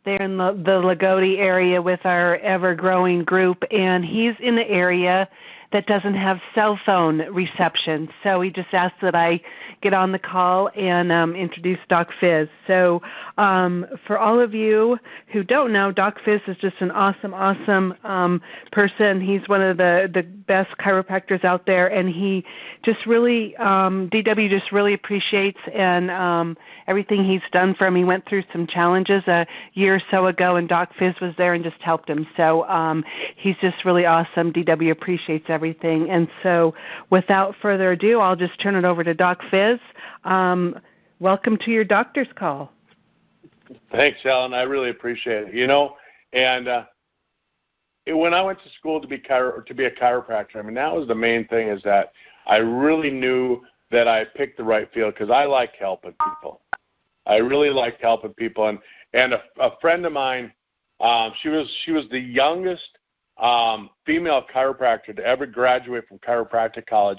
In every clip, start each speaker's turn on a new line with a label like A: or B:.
A: there in the Lagodi area with our ever-growing group, and he's in the area that doesn't have cell phone reception. So he just asked that I get on the call and introduce Doc Fizz. So for all of you who don't know, Doc Fizz is just an awesome person. He's one of the best chiropractors out there, and he just really, DW just really appreciates and everything he's done for him. He went through some challenges a year or so ago, and Doc Fizz was there and just helped him. So he's just really awesome. DW appreciates everything. And so without further ado, I'll just turn it over to Doc Fizz. Welcome to your doctor's call.
B: Thanks, Ellen. I really appreciate it. You know, and when I went to school to be a chiropractor, I mean, that was the main thing, is that I really knew that I picked the right field because I like helping people. I really liked helping people. And a friend of mine, she was the youngest female chiropractor to ever graduate from chiropractic college.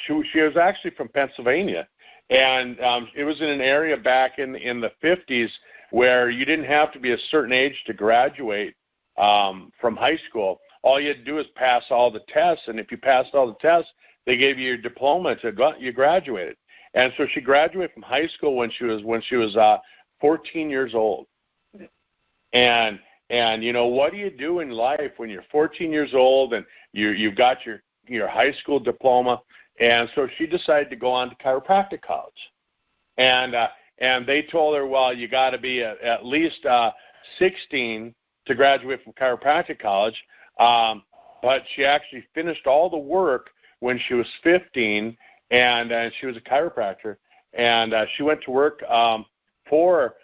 B: She was actually from Pennsylvania, and it was in an area back in the 50s where you didn't have to be a certain age to graduate from high school. All you had to do is pass all the tests, and if you passed all the tests, they gave you your diploma you graduated. And so she graduated from high school when she was 14 years old. And you know, what do you do in life when you're 14 years old and you've got your high school diploma? And so she decided to go on to chiropractic college. And they told her, well, you got to be at least 16 to graduate from chiropractic college. But she actually finished all the work when she was 15, and she was a chiropractor. And she went to work for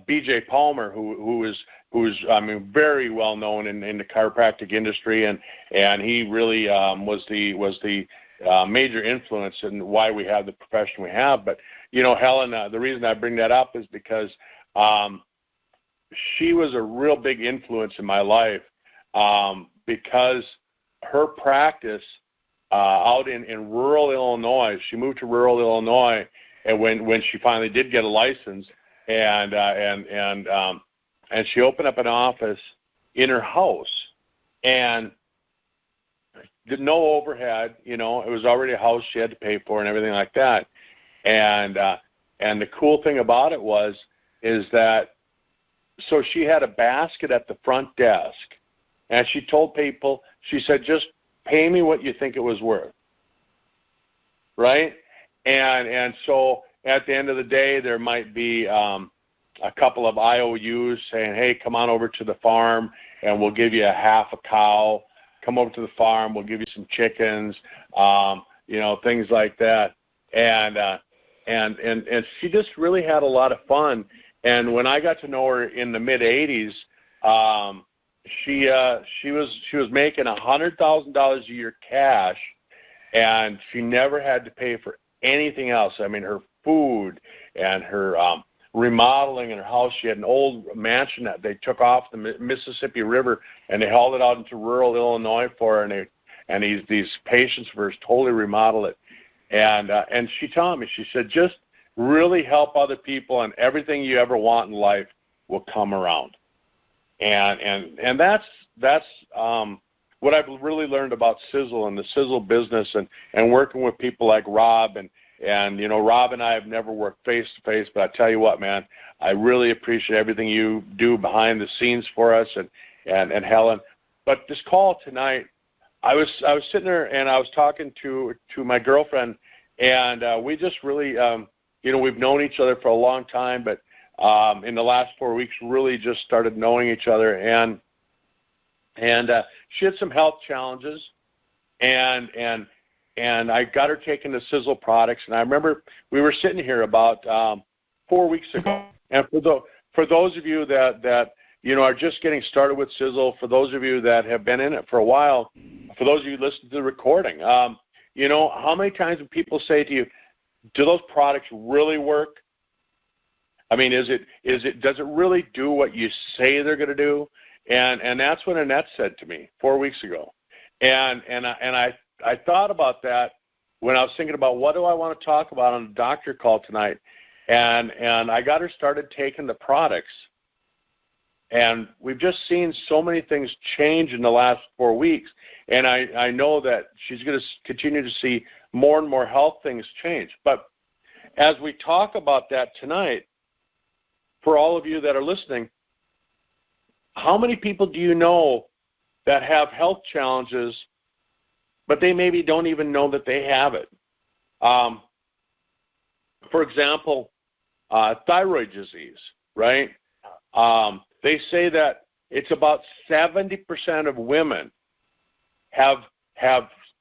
B: B.J. Palmer, who's I mean, very well known in the chiropractic industry, and he really was the major influence in why we have the profession we have. But you know, Helen, the reason I bring that up is because she was a real big influence in my life, because her practice out in rural Illinois. She moved to rural Illinois, and when she finally did get a license. And she opened up an office in her house, and did no overhead. You know, it was already a house she had to pay for and everything like that. And the cool thing about it is that so she had a basket at the front desk, and she told people, she said, just pay me what you think it was worth, right? And so at the end of the day, there might be a couple of IOUs saying, hey, come on over to the farm and we'll give you a half a cow. Come over to the farm, we'll give you some chickens, you know, things like that. And she just really had a lot of fun. And when I got to know her in the mid-'80s, she was making $100,000 a year cash, and she never had to pay for anything else. I mean, her food and her remodeling in her house. She had an old mansion that they took off the Mississippi River, and they hauled it out into rural Illinois for her, and these patients of hers totally remodeled it. And she told me, she said, just really help other people, and everything you ever want in life will come around. And that's what I've really learned about Sisel and the Sisel business, and working with people like Rob. And you know, Rob and I have never worked face-to-face, but I tell you what, man, I really appreciate everything you do behind the scenes for us, and Helen. But this call tonight, I was sitting there and I was talking to my girlfriend, and we just really, you know, we've known each other for a long time, but in the last 4 weeks, really just started knowing each other, and she had some health challenges, and I got her taking the Sisel products, and I remember we were sitting here about 4 weeks ago, and for those of you that you know are just getting started with Sisel, for those of you that have been in it for a while, for those of you who listen to the recording, you know, how many times do people say to you, do those products really work? I mean, does it really do what you say they're going to do? And that's what Annette said to me 4 weeks ago. And I thought about that when I was thinking about what do I want to talk about on the doctor call tonight. And I got her started taking the products. And we've just seen so many things change in the last 4 weeks. And I know that she's going to continue to see more and more health things change. But as we talk about that tonight, for all of you that are listening, how many people do you know that have health challenges, but they maybe don't even know that they have it? For example, thyroid disease, right? They say that it's about 70% of women have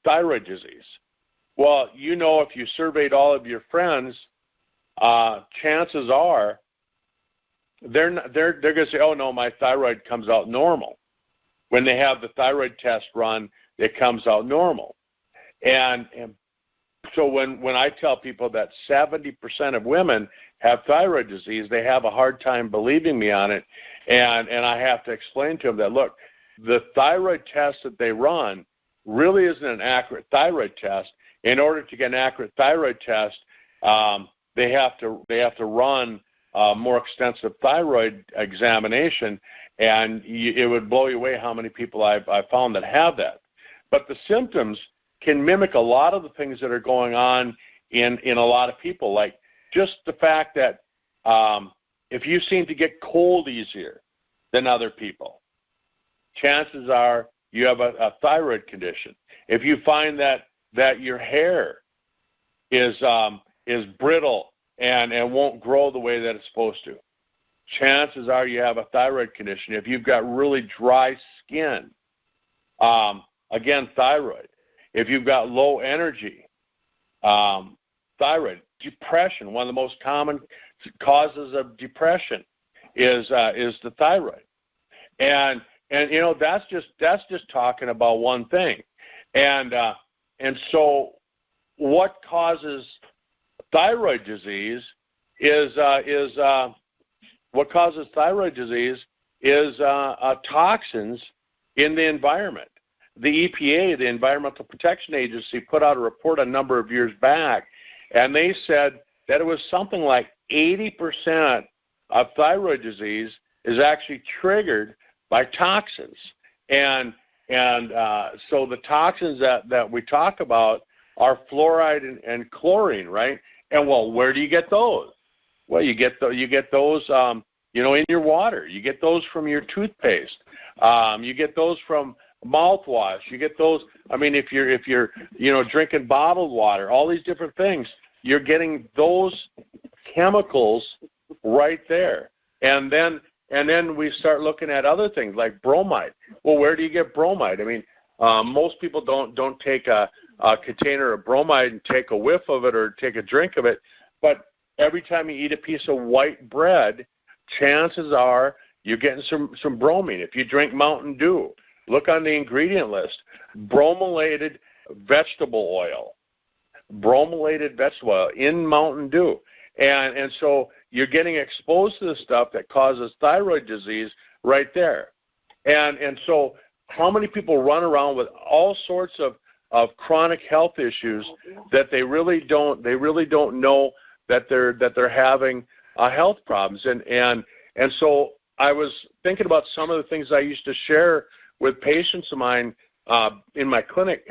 B: thyroid disease. Well, you know, if you surveyed all of your friends, chances are they're going to say, "Oh no, my thyroid comes out normal." When they have the thyroid test run, it comes out normal. And so when I tell people that 70% of women have thyroid disease, they have a hard time believing me on it. And I have to explain to them that, look, the thyroid test that they run really isn't an accurate thyroid test. In order to get an accurate thyroid test, they have to run a more extensive thyroid examination, and it would blow you away how many people I've found that have that. But the symptoms can mimic a lot of the things that are going on in a lot of people, like just the fact that if you seem to get cold easier than other people, chances are you have a thyroid condition. If you find that your hair is brittle and won't grow the way that it's supposed to, chances are you have a thyroid condition. If you've got really dry skin, again, thyroid. If you've got low energy, thyroid. Depression, one of the most common causes of depression is the thyroid. And you know, that's just talking about one thing. And so what causes thyroid disease is toxins in the environment. The EPA, the Environmental Protection Agency, put out a report a number of years back, and they said that it was something like 80% of thyroid disease is actually triggered by toxins. And so the toxins that we talk about are fluoride and chlorine, right? And well, where do you get those? Well, you get those, in your water. You get those from your toothpaste. You get those from mouthwash. You get those. I mean, if you're drinking bottled water, all these different things, you're getting those chemicals right there. And then we start looking at other things like bromide. Well, where do you get bromide? I mean, most people don't take a container of bromide and take a whiff of it or take a drink of it, but every time you eat a piece of white bread, chances are you're getting some bromine. If you drink Mountain Dew, look on the ingredient list, brominated vegetable oil in Mountain Dew. And so you're getting exposed to the stuff that causes thyroid disease right there. And so how many people run around with all sorts of chronic health issues that they really don't know that they're having health problems. And so I was thinking about some of the things I used to share with patients of mine in my clinic,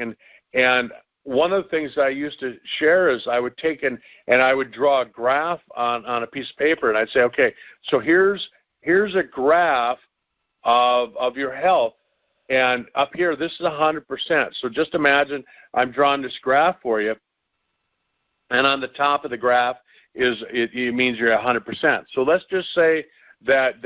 B: and one of the things I used to share is I would take and I would draw a graph on a piece of paper, and I'd say, okay, so here's a graph of your health, and up here this is 100%. So just imagine I'm drawing this graph for you, and on the top of the graph it means you're 100%. So let's just say that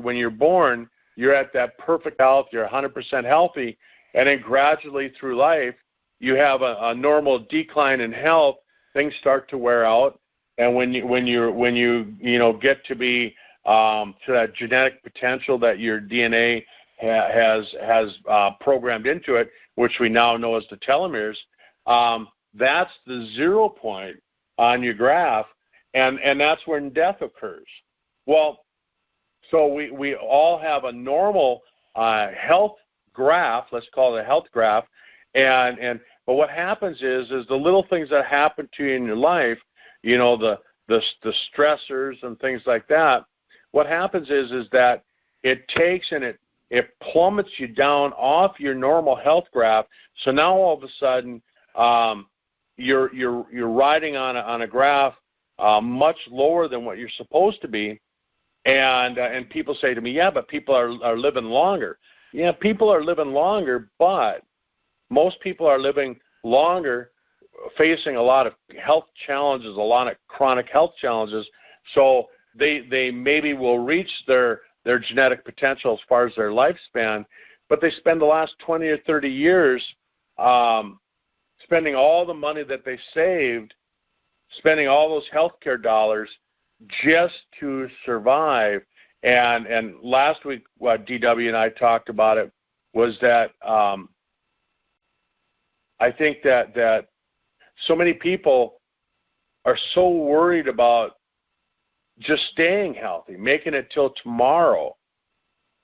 B: when you're born, you're at that perfect health, you're 100% healthy, and then gradually through life, you have a normal decline in health. Things start to wear out, and when you get to be to that genetic potential that your DNA has programmed into it, which we now know as the telomeres, that's the 0 point on your graph, and that's when death occurs. Well, so we all have a normal health graph, let's call it a health graph, but what happens is the little things that happen to you in your life, the stressors and things like that. What happens is that it takes and it plummets you down off your normal health graph. So now all of a sudden, you're riding on a graph much lower than what you're supposed to be, and people say to me, yeah, but people are living longer. Yeah, people are living longer, but most people are living longer facing a lot of health challenges, a lot of chronic health challenges. So they maybe will reach their genetic potential as far as their lifespan, but they spend the last 20 or 30 years spending all the money that they saved, spending all those healthcare dollars just to survive. And last week, what DW and I talked about it was that I think that so many people are so worried about just staying healthy, making it till tomorrow,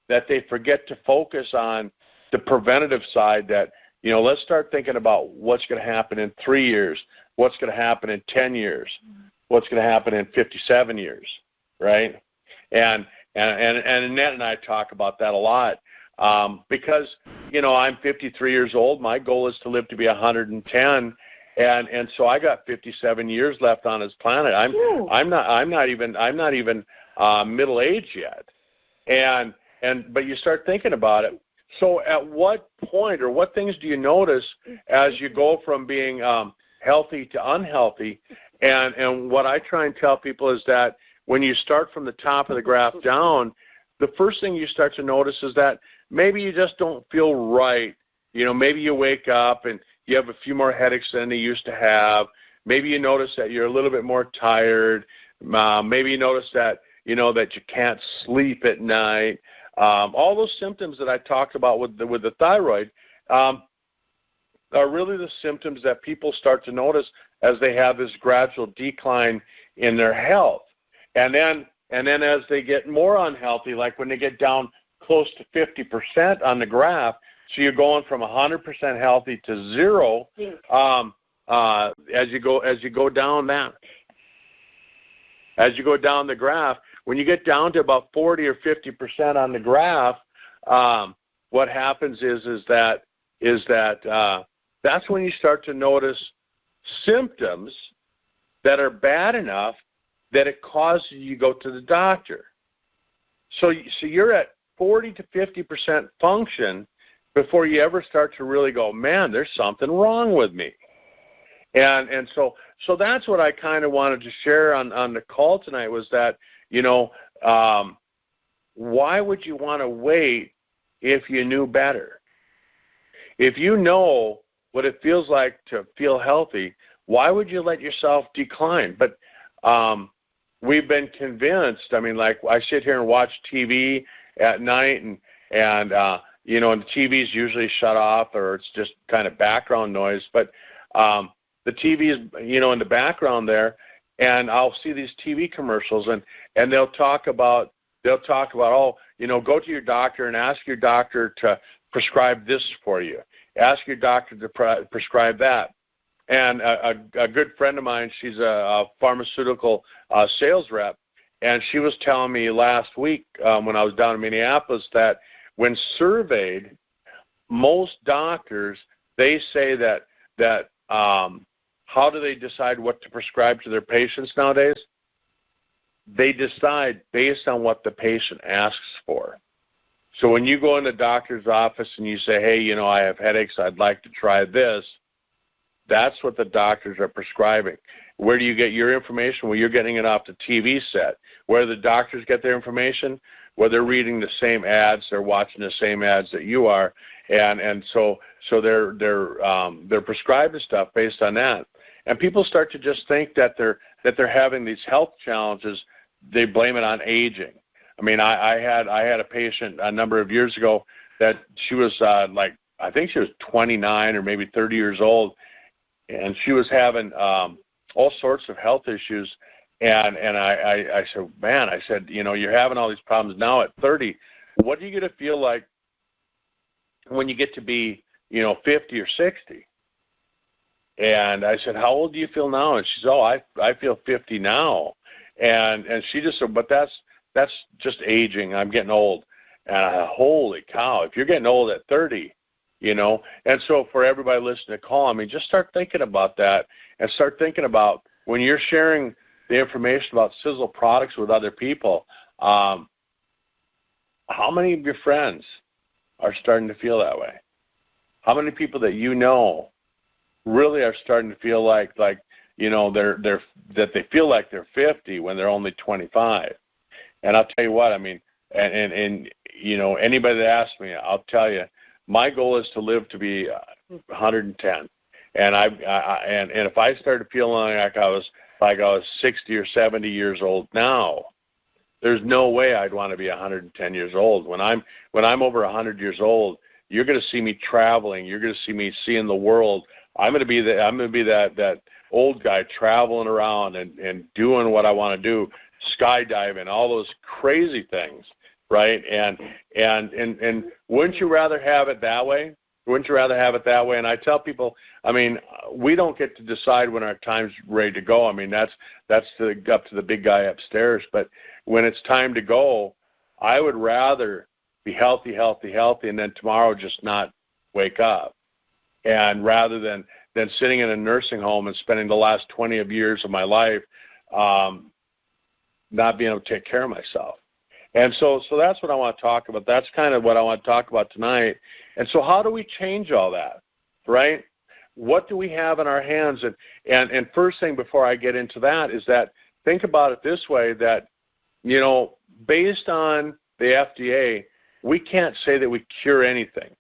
B: that they forget to focus on the preventative side. That, let's start thinking about what's going to happen in 3 years, what's going to happen in 10 years, what's going to happen in 57 years, right? And Annette and I talk about that a lot because, I'm 53 years old. My goal is to live to be 110. And so I got 57 years left on this planet. I'm not even middle aged yet. But you start thinking about it. So at what point or what things do you notice as you go from being healthy to unhealthy? And what I try and tell people is that when you start from the top of the graph down, the first thing you start to notice is that maybe you just don't feel right. Maybe you wake up and you have a few more headaches than you used to have. Maybe you notice that you're a little bit more tired. Maybe you notice that, that you can't sleep at night. All those symptoms that I talked about with the thyroid are really the symptoms that people start to notice as they have this gradual decline in their health. And then as they get more unhealthy, like when they get down close to 50% on the graph, so you're going from 100% healthy to 0 as you go down the graph. When you get down to about 40 or 50% on the graph, what happens is that that's when you start to notice symptoms that are bad enough that it causes you to go to the doctor. So you're at 40 to 50% function before you ever start to really go, man, there's something wrong with me. And so that's what I kind of wanted to share on the call tonight, was that, why would you want to wait if you knew better? If you know what it feels like to feel healthy, why would you let yourself decline? But we've been convinced. I mean, like, I sit here and watch TV at night, and the TV's usually shut off, or it's just kind of background noise. But the TV is, in the background there, and I'll see these TV commercials, and they'll talk about, go to your doctor and ask your doctor to prescribe this for you. Ask your doctor to prescribe that. And a good friend of mine, she's a pharmaceutical sales rep, and she was telling me last week when I was down in Minneapolis that when surveyed, most doctors, they say that how do they decide what to prescribe to their patients nowadays? They decide based on what the patient asks for. So when you go in the doctor's office and you say, hey, I have headaches, I'd like to try this, that's what the doctors are prescribing. Where do you get your information? Well, you're getting it off the TV set. Where do the doctors get their information? Well, they're reading the same ads, they're watching the same ads that you are, and so they're prescribing stuff based on that. And people start to just think that they're having these health challenges. They blame it on aging. I mean, I had a patient a number of years ago that she was I think she was 29 or maybe 30 years old, and she was having all sorts of health issues. And I said, man, you're having all these problems now at 30. What are you going to feel like when you get to be, 50 or 60? And I said, how old do you feel now? And she said, I feel 50 now. And she just said, but that's just aging. I'm getting old. And holy cow, if you're getting old at 30, you know. And so for everybody listening to call, I mean, just start thinking about that and start thinking about when you're sharing the information about Sisel products with other people, how many of your friends are starting to feel that way? How many people that you know really are starting to feel like you know, that they feel like they're 50 when they're only 25? And I'll tell you what, I mean, and you know, anybody that asks me, I'll tell you, my goal is to live to be 110. And and if I started feeling like I was 60 or 70 years old now, there's no way I'd want to be 110 years old. When I'm over 100 years old, you're going to see me traveling. You're going to see me seeing the world. I'm going to be that old guy traveling around and doing what I want to do, skydiving, all those crazy things, right? And wouldn't you rather have it that way? Wouldn't you rather have it that way? And I tell people, I mean, we don't get to decide when our time's ready to go. I mean, that's up to the big guy upstairs. But when it's time to go, I would rather be healthy, and then tomorrow just not wake up. And rather than sitting in a nursing home and spending the last 20 years of my life not being able to take care of myself. And so that's what I want to talk about. That's kind of what I want to talk about tonight. And so how do we change all that, right? What do we have in our hands? And first thing before I get into that is that think about it this way, that, you know, based on the FDA, we can't say that we cure anything.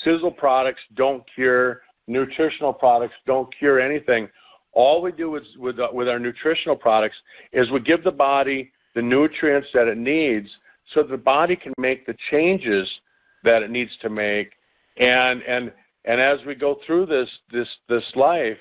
B: Sisel products don't cure. Nutritional products don't cure anything. All we do with our nutritional products is we give the body the nutrients that it needs so the body can make the changes that it needs to make. And as we go through this life,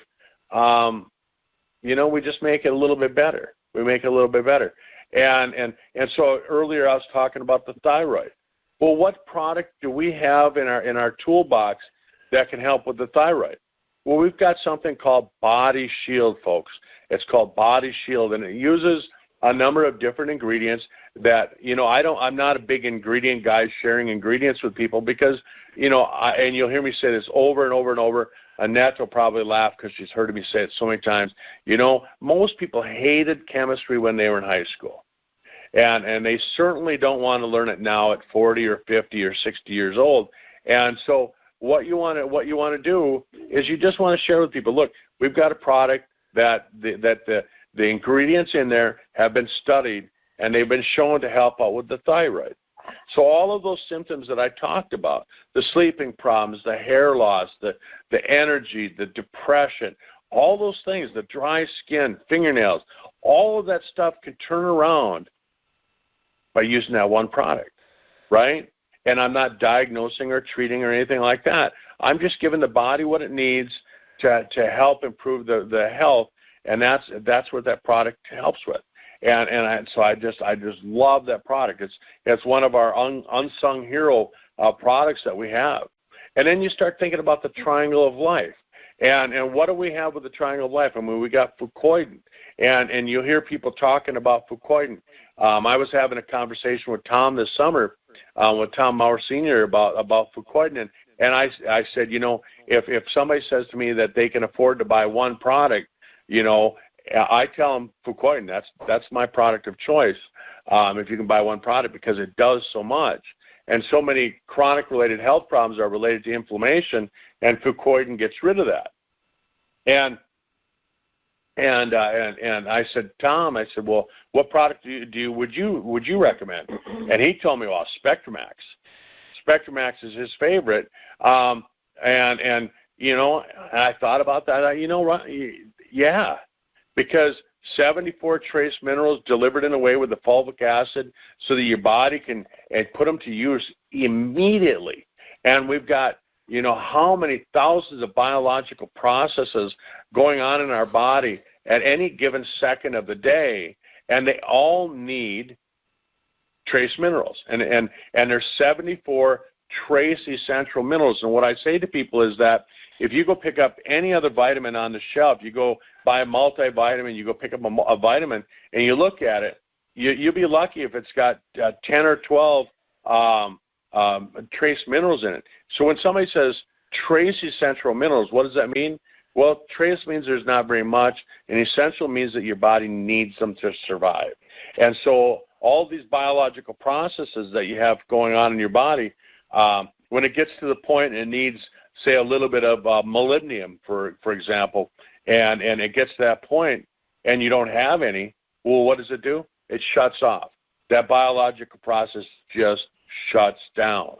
B: you know, we just make it a little bit better. We make it a little bit better. And so earlier I was talking about the thyroid. Well, what product do we have in our toolbox that can help with the thyroid? Well, we've got something called Body Shield, folks. It's called Body Shield, and it uses a number of different ingredients that, you know, I'm not a big ingredient guy sharing ingredients with people because, you know, and you'll hear me say this over and over and over. Annette will probably laugh because she's heard me say it so many times. You know, most people hated chemistry when they were in high school. And they certainly don't want to learn it now at 40 or 50 or 60 years old. And so what you want to do is you just want to share with people, look, we've got a product that the ingredients in there have been studied and they've been shown to help out with the thyroid. So all of those symptoms that I talked about, the sleeping problems, the hair loss, the energy, the depression, all those things, the dry skin, fingernails, all of that stuff can turn around by using that one product, right? And I'm not diagnosing or treating or anything like that. I'm just giving the body what it needs to help improve the health, and that's what that product helps with. So I just love that product. It's one of our unsung hero products that we have. And then you start thinking about the triangle of life. And what do we have with the triangle of life? I mean, we got fucoidan, and you'll hear people talking about fucoidan. I was having a conversation with Tom this summer, with Tom Maurer Sr. about fucoidan, and I said, you know, if somebody says to me that they can afford to buy one product, you know, I tell them fucoidan. That's my product of choice. If you can buy one product, because it does so much. And so many chronic-related health problems are related to inflammation, and fucoidan gets rid of that. And I said, Tom, I said, well, what product would you recommend? And he told me, well, Spectramax. Spectramax is his favorite. And you know, and I thought about that. You know what? Yeah, because 74 trace minerals delivered in a way with the fulvic acid so that your body can put them to use immediately. And we've got, you know, how many thousands of biological processes going on in our body at any given second of the day, and they all need trace minerals. And there's 74 trace essential minerals. And what I say to people is that if you go pick up any other vitamin on the shelf, you go buy a multivitamin, you go pick up a vitamin, and you look at it, you'll be lucky if it's got 10 or 12 trace minerals in it. So when somebody says trace essential minerals, what does that mean? Well, trace means there's not very much, and essential means that your body needs them to survive. And so all these biological processes that you have going on in your body, when it gets to the point it needs, say, a little bit of molybdenum, for example, and it gets to that point and you don't have any, well, what does it do? It shuts off. That biological process just shuts down.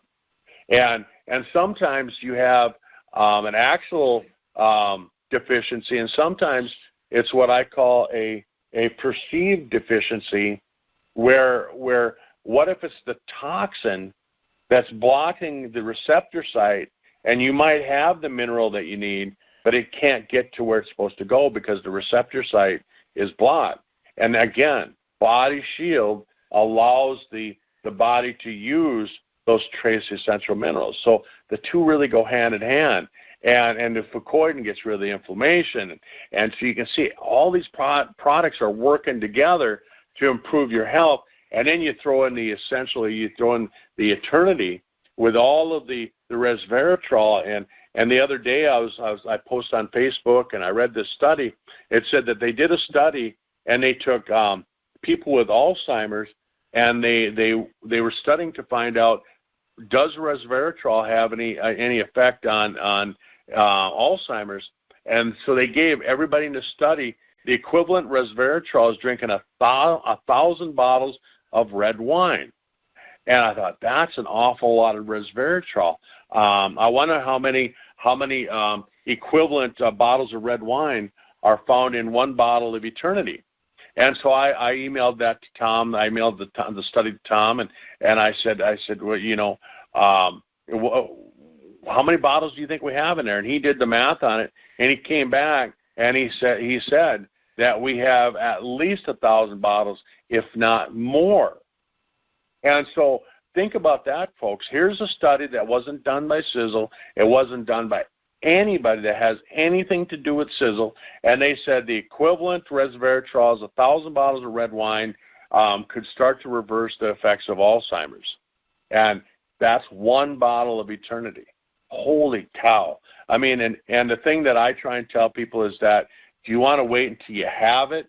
B: And sometimes you have an actual deficiency, and sometimes it's what I call a perceived deficiency, where what if it's the toxin that's blocking the receptor site, and you might have the mineral that you need, but it can't get to where it's supposed to go because the receptor site is blocked. And again, Body Shield allows the body to use those trace essential minerals. So the two really go hand in hand. And the fucoidan gets rid of the inflammation. And so you can see all these products are working together to improve your health. And then you throw in the Eternity with all of the resveratrol. And the other day I posted on Facebook and I read this study. It said that they did a study and they took people with Alzheimer's, and they were studying to find out, does resveratrol have any effect on Alzheimer's? And so they gave everybody in the study the equivalent resveratrol is drinking 1,000 bottles of red wine. And I thought, that's an awful lot of resveratrol. I wonder how many equivalent bottles of red wine are found in one bottle of Eternity. And so I emailed that to Tom. I emailed the study to Tom, and I said, well, how many bottles do you think we have in there? And he did the math on it, and he came back and he said that we have at least 1,000 bottles, if not more. And so think about that, folks. Here's a study that wasn't done by Sisel. It wasn't done by anybody that has anything to do with Sisel. And they said the equivalent resveratrol is 1,000 bottles of red wine could start to reverse the effects of Alzheimer's. And that's one bottle of Eternity. Holy cow. I mean, and the thing that I try and tell people is that, do you want to wait until you have it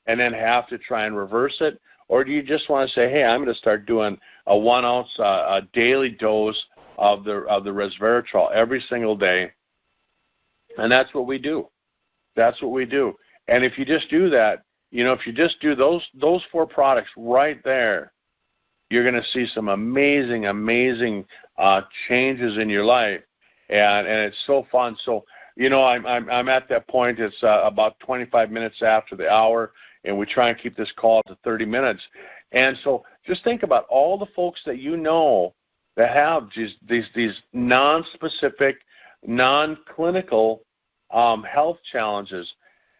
B: and then have to try and reverse it? Or do you just want to say, hey, I'm going to start doing a 1 ounce a daily dose of the resveratrol every single day? And that's what we do. That's what we do. And if you just do that, if you just do those 4 products right there, you're going to see some amazing changes in your life, and it's so fun. So I'm at that point. It's about 25 minutes after the hour, and we try and keep this call to 30 minutes. And so just think about all the folks that you know that have these non-specific, non-clinical health challenges.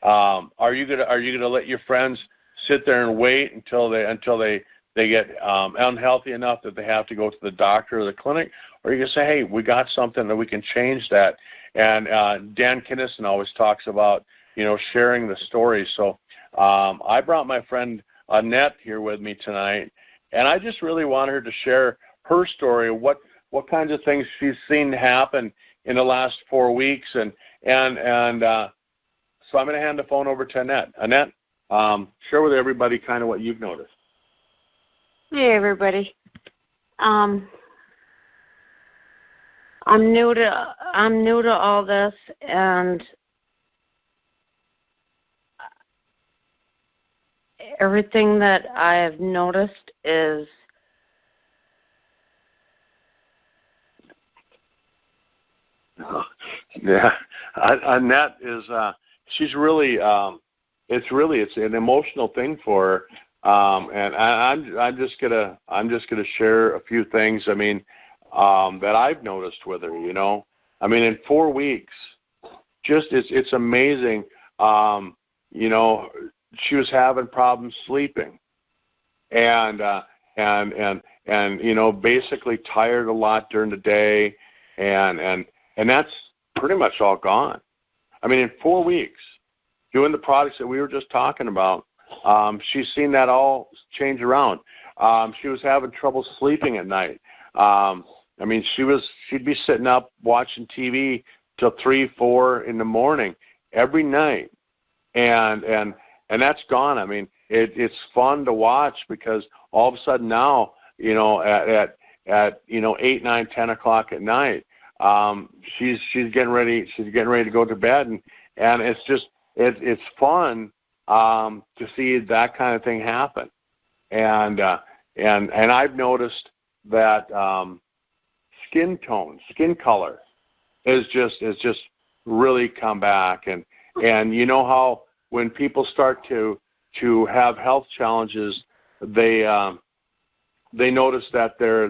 B: Are you gonna let your friends sit there and wait until they get unhealthy enough that they have to go to the doctor or the clinic? Or are you going to say, hey, we got something that we can change that? And Dan Kinnison always talks about, sharing the story. So I brought my friend Annette here with me tonight, and I just really want her to share her story, what kinds of things she's seen happen in the last 4 weeks. And so I'm going to hand the phone over to Annette. Annette, share with everybody kind of what you've noticed.
C: Hey, everybody. I'm new to all this, and everything that I have noticed is
B: yeah. Annette is she's really it's an emotional thing for her. And I'm just gonna share a few things. I mean, that I've noticed with her. I mean, in 4 weeks, just it's amazing. She was having problems sleeping, and basically tired a lot during the day, and that's pretty much all gone. I mean, in 4 weeks, doing the products that we were just talking about. she's seen that all change around. She was having trouble sleeping at night. I mean, she'd be sitting up watching TV till 3, 4 in the morning every night, and that's gone. I mean, it's fun to watch because all of a sudden now, you know, at 8, 9, 10 o'clock at night, she's getting ready to go to bed, and it's just it's fun to see that kind of thing happen, and I've noticed that skin tone, skin color is just really come back, and you know how when people start to have health challenges, they notice that their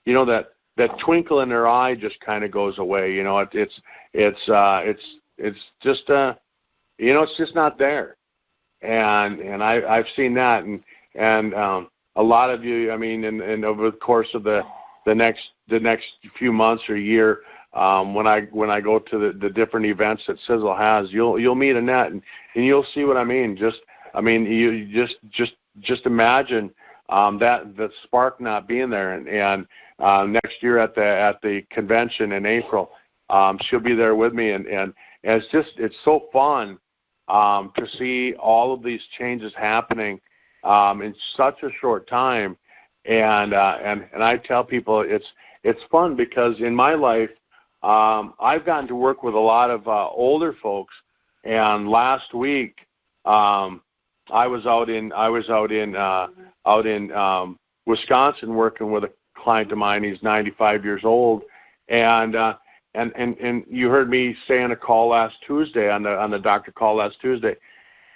B: you know, that twinkle in their eye just kind of goes away. You know, it's just you know, it's just not there, and I've seen that, and a lot of you, I mean, and over the course of the next few months or year, when I go to the different events that Sisel has, you'll meet Annette, and you'll see what I mean. You just imagine that the spark not being there, and next year at the convention in April, she'll be there with me, and it's so fun to see all of these changes happening in such a short time, and I tell people it's fun because in my life I've gotten to work with a lot of older folks, and last week I was out in Wisconsin working with a client of mine. He's 95 years old, and you heard me say on a call last Tuesday, on the doctor call last Tuesday,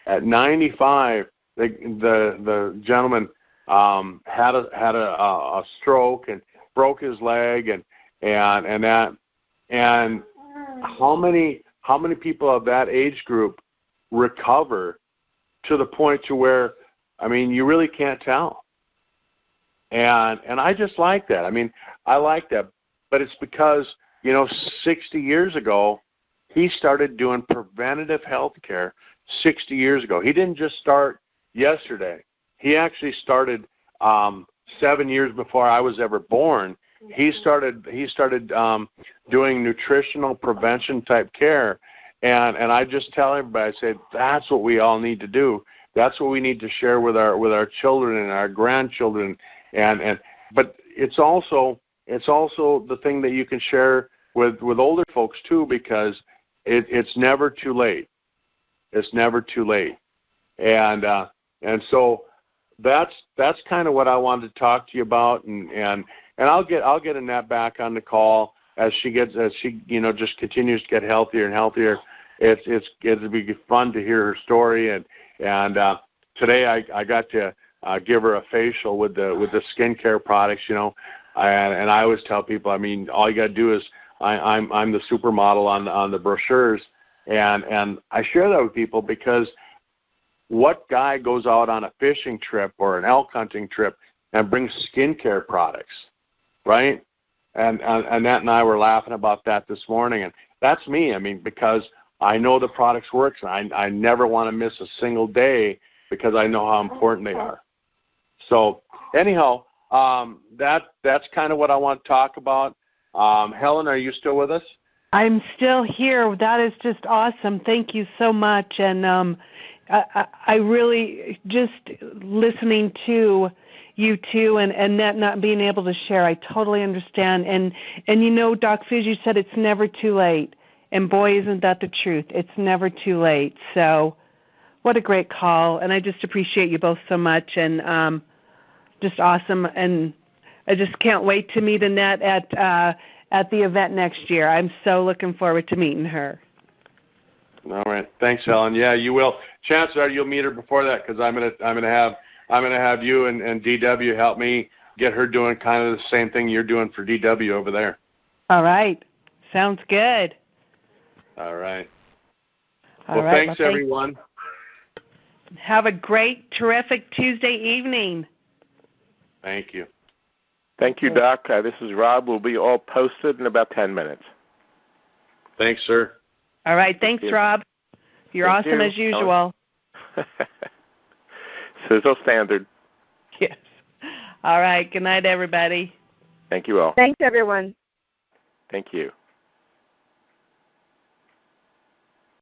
B: at 95, the gentleman had a stroke and broke his leg, and how many people of that age group recover to the point to where, I mean, you really can't tell. And I just like that. I mean, I like that, but it's because, you know, 60 years ago, he started doing preventative health care 60 years ago. He didn't just start yesterday. He actually started 7 years before I was ever born. He started doing nutritional prevention type care, and I just tell everybody, I say, that's what we all need to do. That's what we need to share with our children and our grandchildren, but it's also the thing that you can share with older folks too, because it's never too late. It's never too late, and so that's kind of what I wanted to talk to you about, and I'll get Annette back on the call as she you know, just continues to get healthier and healthier. It'll be fun to hear her story, and today I got to give her a facial with the skincare products, you know, and I always tell people, I mean, all you got to do is I'm the supermodel on the brochures, and I share that with people because what guy goes out on a fishing trip or an elk hunting trip and brings skincare products, right? And Annette and I were laughing about that this morning, and that's me. I mean, because I know the products work, and I never want to miss a single day because I know how important they are. So anyhow, that's kind of what I want to talk about. Helen, are you still with us?
A: I'm still here. That is just awesome. Thank you so much. And I really, just listening to you two and that not being able to share, I totally understand. And you know, Doc Fizz, you said it's never too late. And boy, isn't that the truth. It's never too late. So what a great call. And I just appreciate you both so much, and just awesome. And I just can't wait to meet Annette at the event next year. I'm so looking forward to meeting her.
B: All right, thanks, Helen. Yeah, you will. Chances are you'll meet her before that, because I'm gonna have you and DW help me get her doing kind of the same thing you're doing for DW over there.
A: All right, sounds good.
B: All right.
A: Well,
B: thanks, everyone.
A: Have a great, terrific Tuesday evening.
B: Thank you.
D: Thank you, Doc. This is Rob. We'll be all posted in about 10 minutes.
B: Thanks, sir.
A: All right. Thanks, Rob. You're awesome as usual.
D: Sisel standard.
A: Yes. All right. Good night, everybody.
D: Thank you all.
E: Thanks, everyone.
D: Thank you.